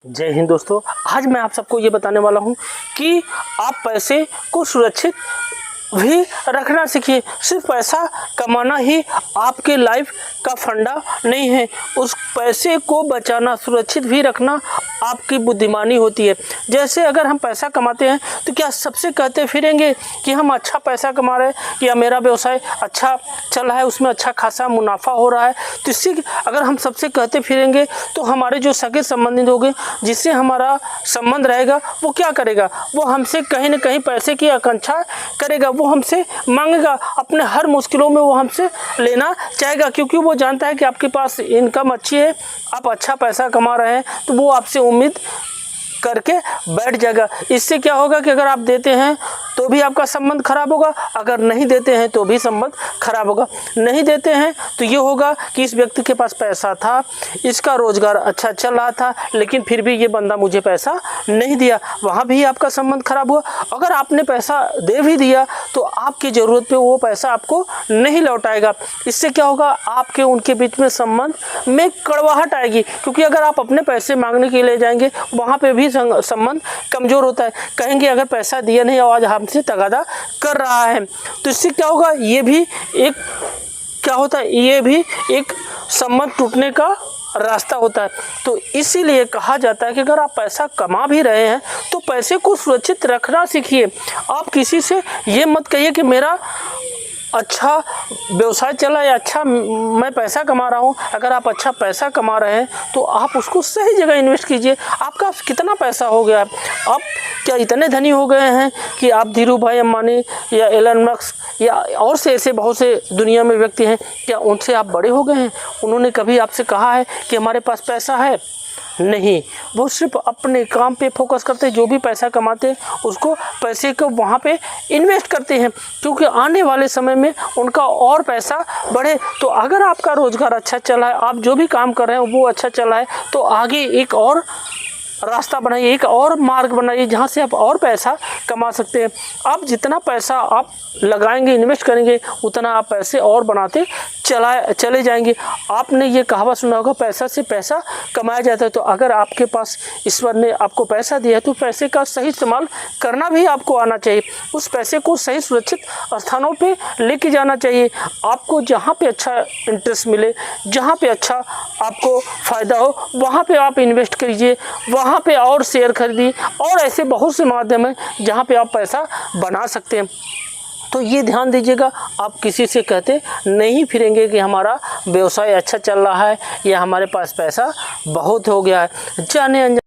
जय हिंद दोस्तों। आज मैं आप सबको ये बताने वाला हूँ कि आप पैसे को सुरक्षित भी रखना सीखिए। सिर्फ पैसा कमाना ही आपके लाइफ का फंडा नहीं है, उस पैसे को बचाना, सुरक्षित भी रखना आपकी बुद्धिमानी होती है। जैसे अगर हम पैसा कमाते हैं तो क्या सबसे कहते फिरेंगे कि हम अच्छा पैसा कमा रहे हैं या मेरा व्यवसाय अच्छा चल रहा है, उसमें अच्छा खासा मुनाफा हो रहा है। तो इससे अगर हम सबसे कहते फिरेंगे तो हमारे जो सगे संबंधित होंगे, जिससे हमारा संबंध रहेगा, वो क्या करेगा? वो हमसे कहीं ना कहीं पैसे की आकांक्षा करेगा, वो हमसे मांगेगा, अपने हर मुश्किलों में वो हमसे लेना चाहेगा, क्योंकि वो जानता है कि आपके पास इनकम अच्छी है, आप अच्छा पैसा कमा रहे हैं, तो वो आपसे उम्मीद करके बैठ जाएगा। इससे क्या होगा कि अगर आप देते हैं तो भी आपका संबंध खराब होगा, अगर नहीं देते हैं तो भी संबंध खराब होगा। नहीं देते हैं तो ये होगा कि इस व्यक्ति के पास पैसा था, इसका रोजगार अच्छा चल रहा था, लेकिन फिर भी ये बंदा मुझे पैसा नहीं दिया, वहाँ भी आपका संबंध खराब हुआ। अगर आपने पैसा दे भी दिया तो आपकी ज़रूरत पे वो पैसा आपको नहीं लौटाएगा। इससे क्या होगा? आपके उनके बीच में संबंध में कड़वाहट आएगी, क्योंकि अगर आप अपने पैसे मांगने के लिए जाएंगे, वहाँ पे भी संबंध कमज़ोर होता है। कहेंगे अगर पैसा दिया नहीं, आज हमसे तगादा कर रहा है, तो इससे क्या होगा? ये भी एक क्या होता है, ये भी एक संबंध टूटने का रास्ता होता है। तो इसीलिए कहा जाता है कि अगर आप पैसा कमा भी रहे हैं तो पैसे को सुरक्षित रखना सीखिए। आप किसी से ये मत कहिए कि मेरा अच्छा व्यवसाय चला या अच्छा मैं पैसा कमा रहा हूँ। अगर आप अच्छा पैसा कमा रहे हैं तो आप उसको सही जगह इन्वेस्ट कीजिए। आपका कितना पैसा हो गया? आप क्या इतने धनी हो गए हैं कि आप धीरू भाई अंबानी या एलन मस्क या और से ऐसे बहुत से दुनिया में व्यक्ति हैं, क्या उनसे आप बड़े हो गए हैं? उन्होंने कभी आपसे कहा है कि हमारे पास पैसा है? नहीं, वो सिर्फ अपने काम पे फोकस करते हैं। जो भी पैसा कमाते हैं उसको पैसे को वहाँ पे इन्वेस्ट करते हैं, क्योंकि आने वाले समय में उनका और पैसा बढ़े। तो अगर आपका रोज़गार अच्छा चला है, आप जो भी काम कर रहे हैं वो अच्छा चला है, तो आगे एक और रास्ता बनाइए, एक और मार्ग बनाइए जहाँ से आप और पैसा कमा सकते हैं। आप जितना पैसा आप लगाएंगे, इन्वेस्ट करेंगे, उतना आप पैसे और बनाते चले जाएंगे। आपने ये कहावत सुना होगा, पैसा से पैसा कमाया जाता है। तो अगर आपके पास ईश्वर ने आपको पैसा दिया है तो पैसे का सही इस्तेमाल करना भी आपको आना चाहिए। उस पैसे को सही सुरक्षित स्थानों पे लेके जाना चाहिए। आपको जहाँ पे अच्छा इंटरेस्ट मिले, जहाँ पे अच्छा आपको फ़ायदा हो, वहाँ पे आप इन्वेस्ट कीजिए, वहाँ पे और शेयर खरीदिए। और ऐसे बहुत से माध्यम हैं जहाँ पे आप पैसा बना सकते हैं। तो ये ध्यान दीजिएगा, आप किसी से कहते नहीं फिरेंगे कि हमारा व्यवसाय अच्छा चल रहा है या हमारे पास पैसा बहुत हो गया है। जाने अनजाने